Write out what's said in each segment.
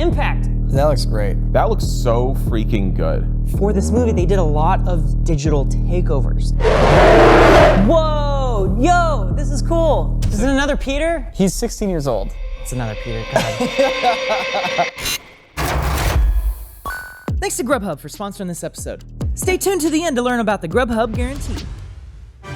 impact. That looks great. That looks so freaking good. For this movie, they did a lot of digital takeovers. Whoa, yo, this is cool. Is it another Peter? He's 16 years old. It's another Peter. Thanks to Grubhub for sponsoring this episode. Stay tuned to the end to learn about the Grubhub guarantee.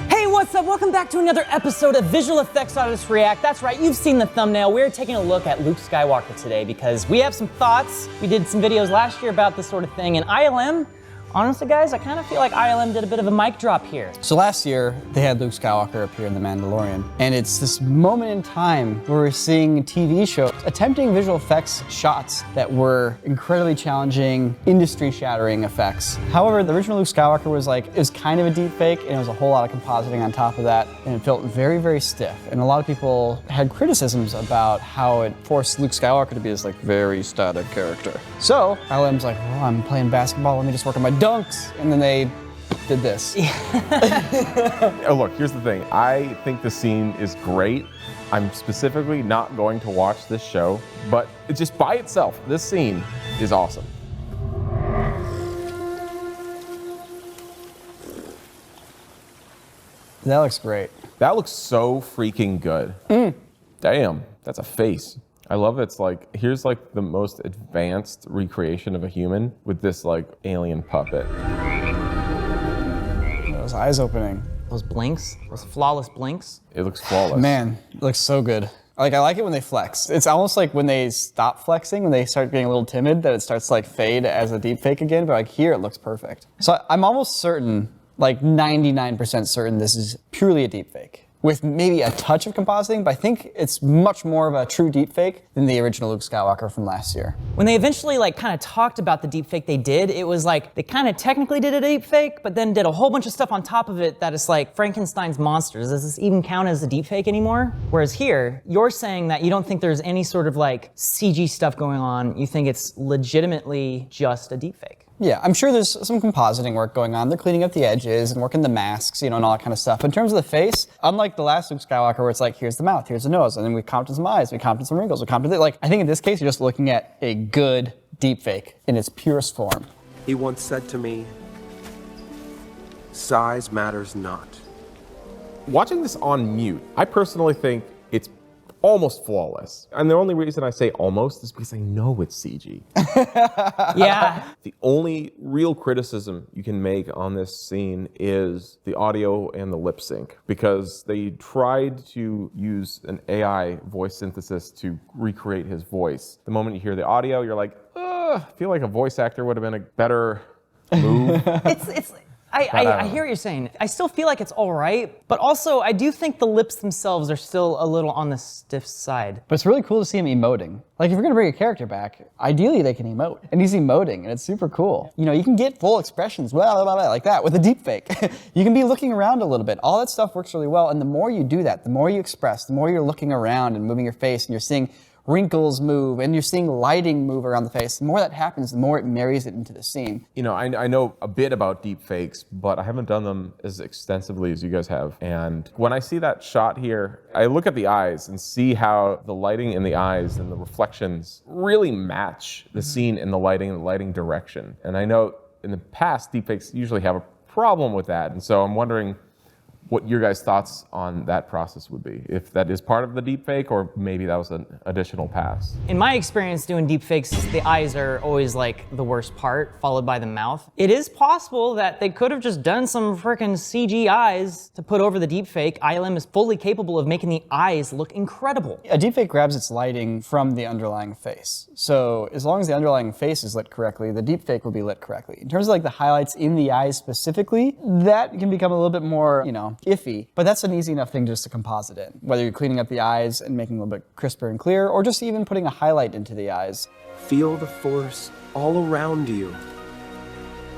Hey, what's up? Welcome back to another episode of Visual Effects Artists React. That's right, you've seen the thumbnail. We're taking a look at Luke Skywalker today because we have some thoughts. We did some videos last year about this sort of thing, and ILM, honestly guys, I kind of feel like ILM did a bit of a mic drop here. So last year, they had Luke Skywalker appear in The Mandalorian, and it's this moment in time where we're seeing TV shows attempting visual effects shots that were incredibly challenging, industry-shattering effects. However, the original Luke Skywalker was it was kind of a deep fake, and it was a whole lot of compositing on top of that, and it felt very, very stiff. And a lot of people had criticisms about how it forced Luke Skywalker to be this very static character. So ILM's like, well, I'm playing basketball, let me just work on my dunks, and then they did this. Oh, look, here's the thing. I think the scene is great. I'm specifically not going to watch this show, but just by itself, this scene is awesome. That looks great. That looks so freaking good. Damn, that's a face. I love it's here's the most advanced recreation of a human with this alien puppet. Those eyes opening. Those blinks, those flawless blinks. It looks flawless. Man, it looks so good. I like it when they flex. It's almost like when they stop flexing, when they start getting a little timid, that it starts to fade as a deep fake again, but here it looks perfect. So I'm almost certain, 99% certain this is purely a deep fake, with maybe a touch of compositing, but I think it's much more of a true deepfake than the original Luke Skywalker from last year. When they eventually kind of talked about the deepfake they did, it was they kind of technically did a deepfake, but then did a whole bunch of stuff on top of it that is Frankenstein's monsters. Does this even count as a deepfake anymore? Whereas here, you're saying that you don't think there's any sort of CG stuff going on. You think it's legitimately just a deepfake. Yeah, I'm sure there's some compositing work going on. They're cleaning up the edges and working the masks, and all that kind of stuff. But in terms of the face, unlike the last Luke Skywalker where it's here's the mouth, here's the nose, and then we comped some eyes, we comped some wrinkles, we comped I think in this case, you're just looking at a good deepfake in its purest form. He once said to me, size matters not. Watching this on mute, I personally think it's almost flawless. And the only reason I say almost is because I know it's CG. Yeah. The only real criticism you can make on this scene is the audio and the lip sync, because they tried to use an AI voice synthesis to recreate his voice. The moment you hear the audio, you're like, I feel like a voice actor would have been a better move. I hear what you're saying. I still feel like it's all right, but also I do think the lips themselves are still a little on the stiff side. But it's really cool to see him emoting. If you're gonna bring a character back, ideally they can emote. And he's emoting, and it's super cool. You can get full expressions, blah, blah, blah, blah, like that with a deepfake. You can be looking around a little bit. All that stuff works really well, and the more you do that, the more you express, the more you're looking around and moving your face, and you're seeing wrinkles move, and you're seeing lighting move around the face. The more that happens, the more it marries it into the scene. I know a bit about deep fakes, but I haven't done them as extensively as you guys have. And when I see that shot here, I look at the eyes and see how the lighting in the eyes and the reflections really match the scene in the lighting direction. And I know in the past, deep fakes usually have a problem with that. And so I'm wondering what your guys' thoughts on that process would be. If that is part of the deepfake, or maybe that was an additional pass. In my experience doing deepfakes, the eyes are always the worst part, followed by the mouth. It is possible that they could have just done some frickin' CG eyes to put over the deepfake. ILM is fully capable of making the eyes look incredible. A deepfake grabs its lighting from the underlying face. So as long as the underlying face is lit correctly, the deepfake will be lit correctly. In terms of the highlights in the eyes specifically, that can become a little bit more, iffy, but that's an easy enough thing just to composite in. Whether you're cleaning up the eyes and making them a little bit crisper and clear, or just even putting a highlight into the eyes. Feel the force all around you.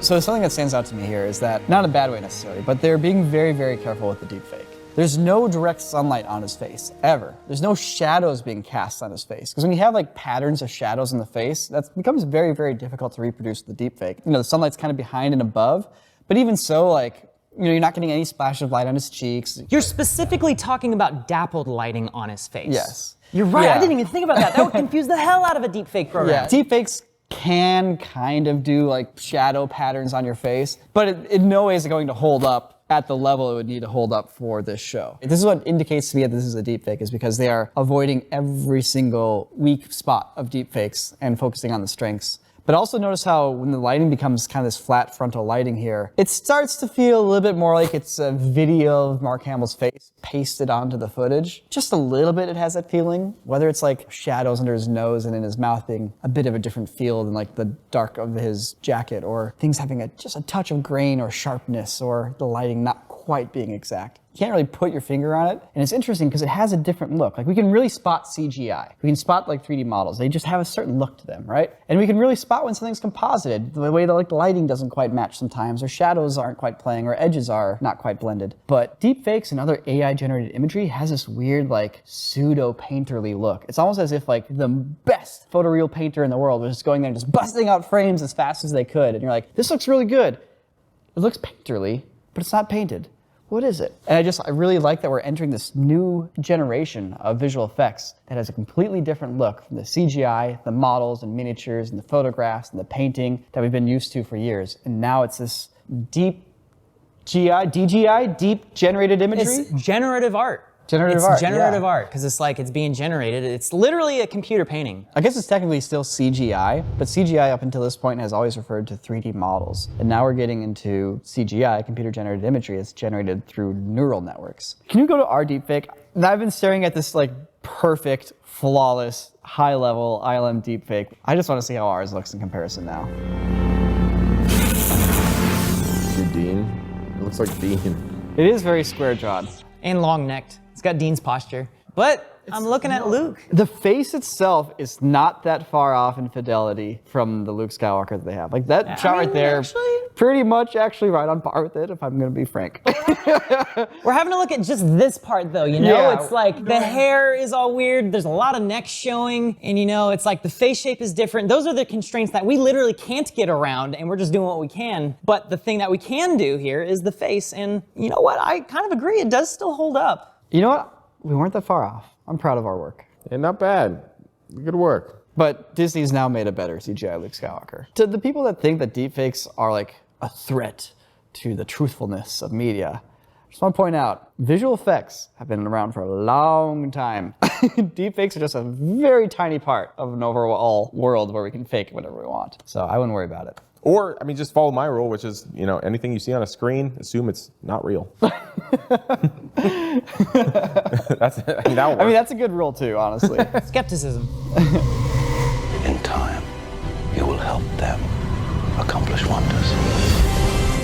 So something that stands out to me here is that, not in a bad way necessarily, but they're being very, very careful with the deepfake. There's no direct sunlight on his face, ever. There's no shadows being cast on his face. Because when you have patterns of shadows in the face, that becomes very, very difficult to reproduce with the deepfake. The sunlight's kind of behind and above, but even so, you're not getting any splash of light on his cheeks. You're specifically talking about dappled lighting on his face. Yes. You're right, Yeah. I didn't even think about that. That would confuse the hell out of a deepfake program. Yeah, deepfakes can kind of do like shadow patterns on your face, but it in no way is it going to hold up at the level it would need to hold up for this show. This is what indicates to me that this is a deepfake, is because they are avoiding every single weak spot of deepfakes and focusing on the strengths. But also notice how when the lighting becomes kind of this flat frontal lighting here, it starts to feel a little bit more like it's a video of Mark Hamill's face pasted onto the footage. Just a little bit it has that feeling, whether it's like shadows under his nose and in his mouth being a bit of a different feel than like the dark of his jacket, or things having just a touch of grain or sharpness, or the lighting not quite being exact. You can't really put your finger on it, and it's interesting because it has a different look. Like we can really spot CGI. We can spot like 3D models. They just have a certain look to them, right? And we can really spot when something's composited, the way that like the lighting doesn't quite match sometimes, or shadows aren't quite playing, or edges are not quite blended. But deepfakes and other AI-generated imagery has this weird like pseudo-painterly look. It's almost as if like the best photoreal painter in the world was just going there and just busting out frames as fast as they could, and you're like, this looks really good. It looks painterly, but it's not painted. What is it? And I really like that we're entering this new generation of visual effects that has a completely different look from the CGI, the models and miniatures and the photographs and the painting that we've been used to for years. And now it's this deep DGI, deep generated imagery. It's generative art. Generative it's art, generative yeah. art, because it's like it's being generated. It's literally a computer painting. I guess it's technically still CGI, but CGI up until this point has always referred to 3D models. And now we're getting into CGI, computer-generated imagery, that's generated through neural networks. Can you go to our deepfake? I've been staring at this like perfect, flawless, high-level ILM deepfake. I just want to see how ours looks in comparison now. Dean. It looks like Dean. It is very square-jawed. And long-necked. It's got Dean's posture. But I'm looking at Luke. The face itself is not that far off in fidelity from the Luke Skywalker that they have. Like that shot right there, pretty much actually right on par with it, if I'm gonna be frank. We're having to look at just this part though, you know? Yeah. It's like the hair is all weird, there's a lot of neck showing, and you know, it's like the face shape is different. Those are the constraints that we literally can't get around, and we're just doing what we can. But the thing that we can do here is the face, and you know what? I kind of agree, it does still hold up. You know what? We weren't that far off. I'm proud of our work. And not bad. Good work. But Disney's now made a better CGI Luke Skywalker. To the people that think that deepfakes are like a threat to the truthfulness of media, I just want to point out, visual effects have been around for a long time. Deepfakes are just a very tiny part of an overall world where we can fake whatever we want. So I wouldn't worry about it. Or, I mean, just follow my rule, which is, you know, anything you see on a screen, assume it's not real. That's That's a good rule too, honestly. Skepticism. In time, you will help them accomplish wonders.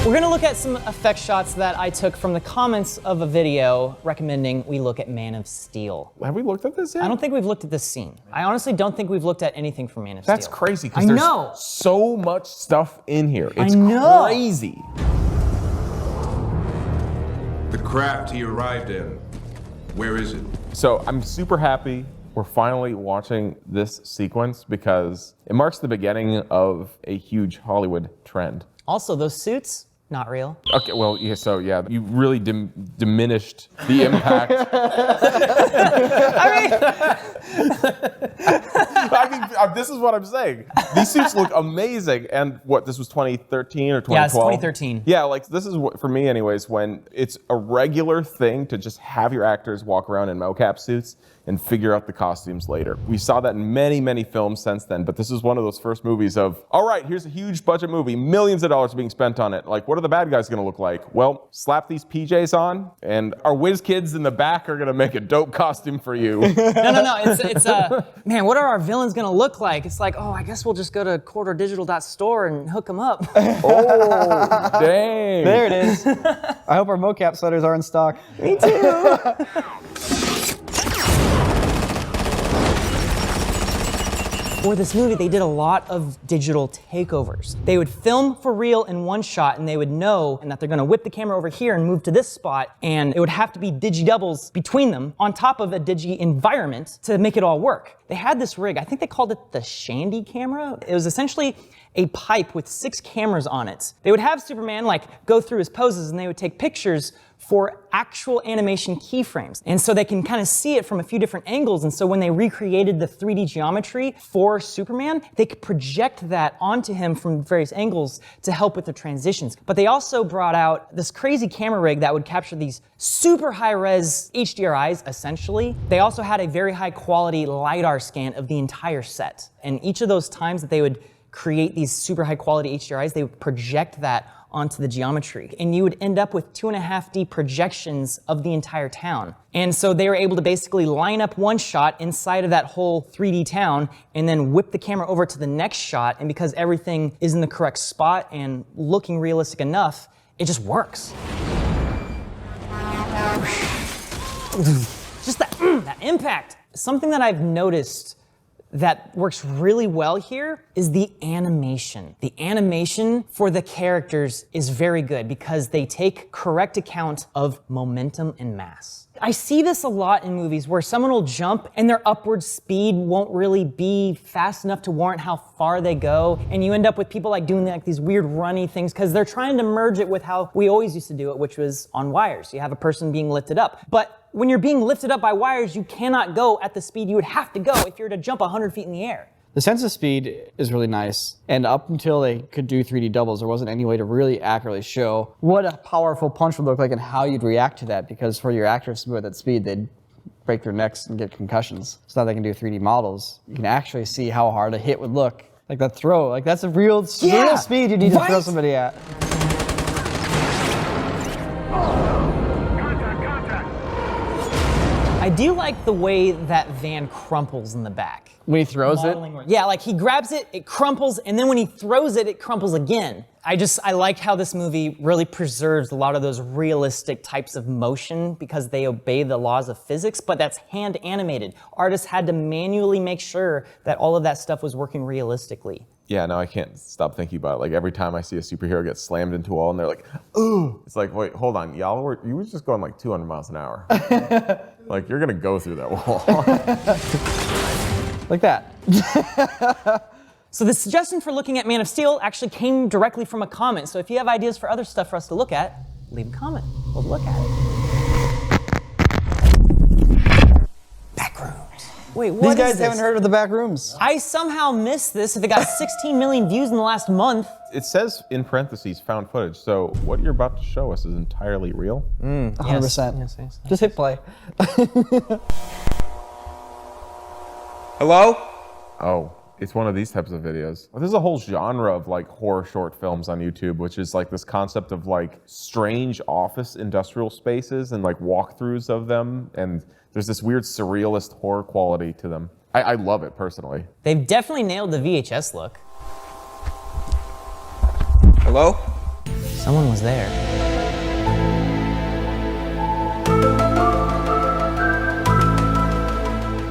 We're gonna look at some effect shots that I took from the comments of a video recommending we look at Man of Steel. Have we looked at this yet? I don't think we've looked at this scene. I honestly don't think we've looked at anything from Man of Steel. That's crazy, because I there's know. so much stuff in here. It's I know. crazy. The craft he arrived in, where is it? So I'm super happy we're finally watching this sequence, because it marks the beginning of a huge Hollywood trend. Also, those suits, not real. Okay, well, yeah, so yeah, you really diminished the impact. I mean, this is what I'm saying. These suits look amazing, and what, this was 2013 or 2012? Yeah, it's 2013. Yeah, like this is what, for me anyways, when it's a regular thing to just have your actors walk around in mocap suits and figure out the costumes later. We saw that in many, many films since then, but this is one of those first movies of, all right, here's a huge budget movie, millions of dollars being spent on it. Like, what are the bad guys gonna look like? Well, slap these PJs on, and our whiz kids in the back are gonna make a dope costume for you. No. It's man, what are our villains gonna look like? It's like, oh, I guess we'll just go to quarterdigital.store and hook them up. Oh, dang. There it is. I hope our mocap sweaters are in stock. Me too. For this movie, they did a lot of digital takeovers. They would film for real in one shot, and they would know that they're gonna whip the camera over here and move to this spot, and it would have to be digi-doubles between them on top of a digi environment to make it all work. They had this rig, I think they called it the Shandy camera. It was essentially a pipe with 6 cameras on it. They would have Superman like go through his poses, and they would take pictures for actual animation keyframes. And so they can kind of see it from a few different angles. And so when they recreated the 3D geometry for Superman, they could project that onto him from various angles to help with the transitions. But they also brought out this crazy camera rig that would capture these super high-res HDRIs, essentially. They also had a very high-quality LiDAR scan of the entire set. And each of those times that they would create these super high-quality HDRIs, they would project that onto the geometry. And you would end up with 2.5D projections of the entire town. And so they were able to basically line up one shot inside of that whole 3D town and then whip the camera over to the next shot. And because everything is in the correct spot and looking realistic enough, it just works. Just that impact. Something that I've noticed that works really well here is the animation. The animation for the characters is very good because they take correct account of momentum and mass. I see this a lot in movies where someone will jump and their upward speed won't really be fast enough to warrant how far they go, and you end up with people like doing like these weird runny things because they're trying to merge it with how we always used to do it, which was on wires. You have a person being lifted up. But when you're being lifted up by wires, you cannot go at the speed you would have to go if you were to jump 100 feet in the air. The sense of speed is really nice, and up until they could do 3D doubles, there wasn't any way to really accurately show what a powerful punch would look like and how you'd react to that, because for your actors to move at that speed, they'd break their necks and get concussions. So now they can do 3D models. You can actually see how hard a hit would look. Like that throw, like that's a real speed you need to throw somebody at. I do like the way that van crumples in the back. When he throws it? Yeah, like he grabs it, it crumples, and then when he throws it, it crumples again. I like how this movie really preserves a lot of those realistic types of motion because they obey the laws of physics, but that's hand animated. Artists had to manually make sure that all of that stuff was working realistically. Yeah, no, I can't stop thinking about it. Like every time I see a superhero get slammed into a wall and they're like, ooh, it's like, wait, hold on, you were just going like 200 miles an hour. Like you're gonna go through that wall. Like that. So the suggestion for looking at Man of Steel actually came directly from a comment. So if you have ideas for other stuff for us to look at, leave a comment. We'll look at it. Backrooms. Wait, what These is guys this? haven't heard of the back rooms. I somehow missed this if it got 16 million views in the last month. It says in parentheses found footage, so what you're about to show us is entirely real? 100%. Yes. Just hit play. Hello? Oh, it's one of these types of videos. There's a whole genre of like horror short films on YouTube, which is like this concept of like strange office industrial spaces and like walkthroughs of them, and there's this weird surrealist horror quality to them. I love it personally. They've definitely nailed the VHS look. Hello? Someone was there.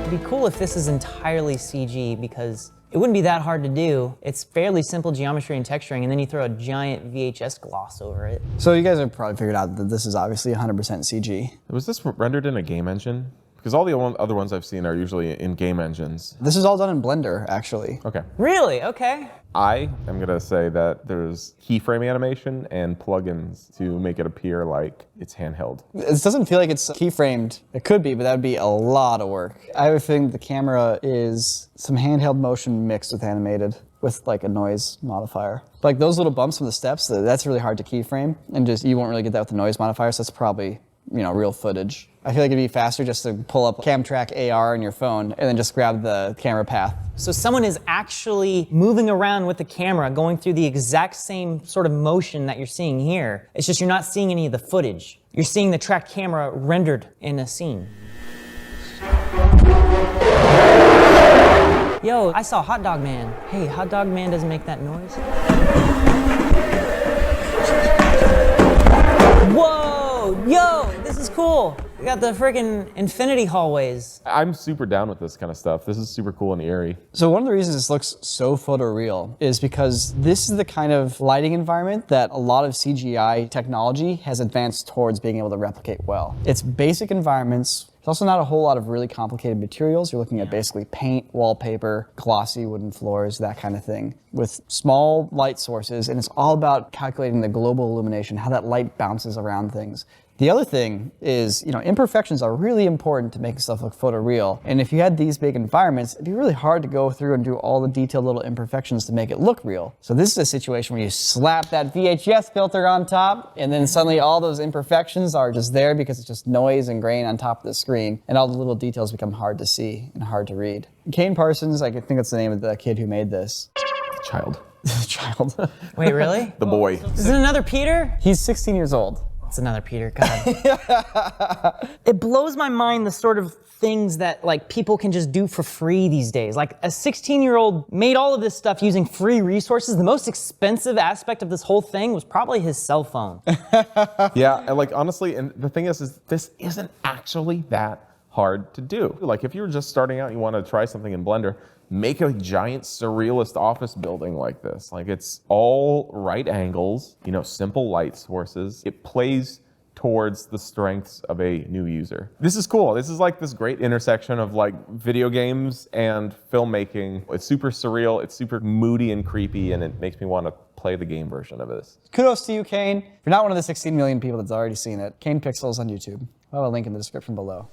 It'd be cool if this is entirely CG because it wouldn't be that hard to do. It's fairly simple geometry and texturing, and then you throw a giant VHS gloss over it. So you guys have probably figured out that this is obviously 100% CG. Was this rendered in a game engine? Because all the other ones I've seen are usually in game engines. This is all done in Blender, actually. Okay. Really? Okay. I am gonna say that there's keyframe animation and plugins to make it appear like it's handheld. It doesn't feel like it's keyframed. It could be, but that would be a lot of work. I would think the camera is some handheld motion mixed with animated with like a noise modifier. Like those little bumps from the steps, that's really hard to keyframe, and just you won't really get that with the noise modifier, so that's probably, real footage. I feel like it'd be faster just to pull up Camtrack AR on your phone and then just grab the camera path. So someone is actually moving around with the camera, going through the exact same sort of motion that you're seeing here. It's just you're not seeing any of the footage. You're seeing the tracked camera rendered in a scene. Yo, I saw Hot Dog Man. Hey, Hot Dog Man doesn't make that noise. Whoa, yo, this is cool. We got the friggin' infinity hallways. I'm super down with this kind of stuff. This is super cool and eerie. So one of the reasons this looks so photoreal is because this is the kind of lighting environment that a lot of CGI technology has advanced towards being able to replicate well. It's basic environments. There's also not a whole lot of really complicated materials. You're looking at basically paint, wallpaper, glossy wooden floors, that kind of thing, with small light sources, and it's all about calculating the global illumination, how that light bounces around things. The other thing is, imperfections are really important to make stuff look photoreal. And if you had these big environments, it'd be really hard to go through and do all the detailed little imperfections to make it look real. So this is a situation where you slap that VHS filter on top, and then suddenly all those imperfections are just there because it's just noise and grain on top of the screen, and all the little details become hard to see and hard to read. Kane Parsons, I think that's the name of the kid who made this. Child. Child. Wait, really? The boy. Is it another Peter? He's 16 years old. It's another Peter, God. It blows my mind the sort of things that like people can just do for free these days. Like a 16-year-old made all of this stuff using free resources. The most expensive aspect of this whole thing was probably his cell phone. Yeah, and like honestly, and the thing is this isn't actually that hard to do. Like if you're just starting out, you want to try something in Blender, make a giant surrealist office building like this. Like it's all right angles, simple light sources. It plays towards the strengths of a new user. This is cool. This is like this great intersection of like video games and filmmaking. It's super surreal, it's super moody and creepy, and it makes me want to play the game version of this. Kudos to you, Kane. If you're not one of the 16 million people that's already seen it, Kane Pixels on YouTube. I'll have a link in the description below.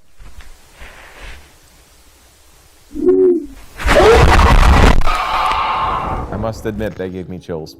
I must admit, they gave me chills.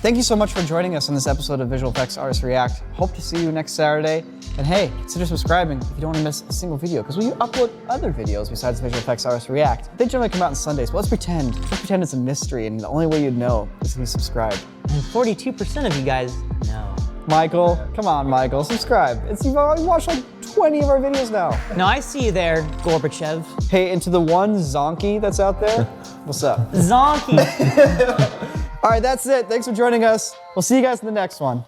Thank you so much for joining us on this episode of Visual Effects Artists React. Hope to see you next Saturday. And hey, consider subscribing if you don't want to miss a single video, because we upload other videos besides Visual Effects Artists React. They generally come out on Sundays, but let's pretend it's a mystery, and the only way you'd know is if you subscribe. And 42% of you guys know. Michael, come on, Michael, subscribe. You've already watched like 20 of our videos now. No, I see you there, Gorbachev. Hey, and to the one zonky that's out there, what's up? Zonky. All right, that's it. Thanks for joining us. We'll see you guys in the next one.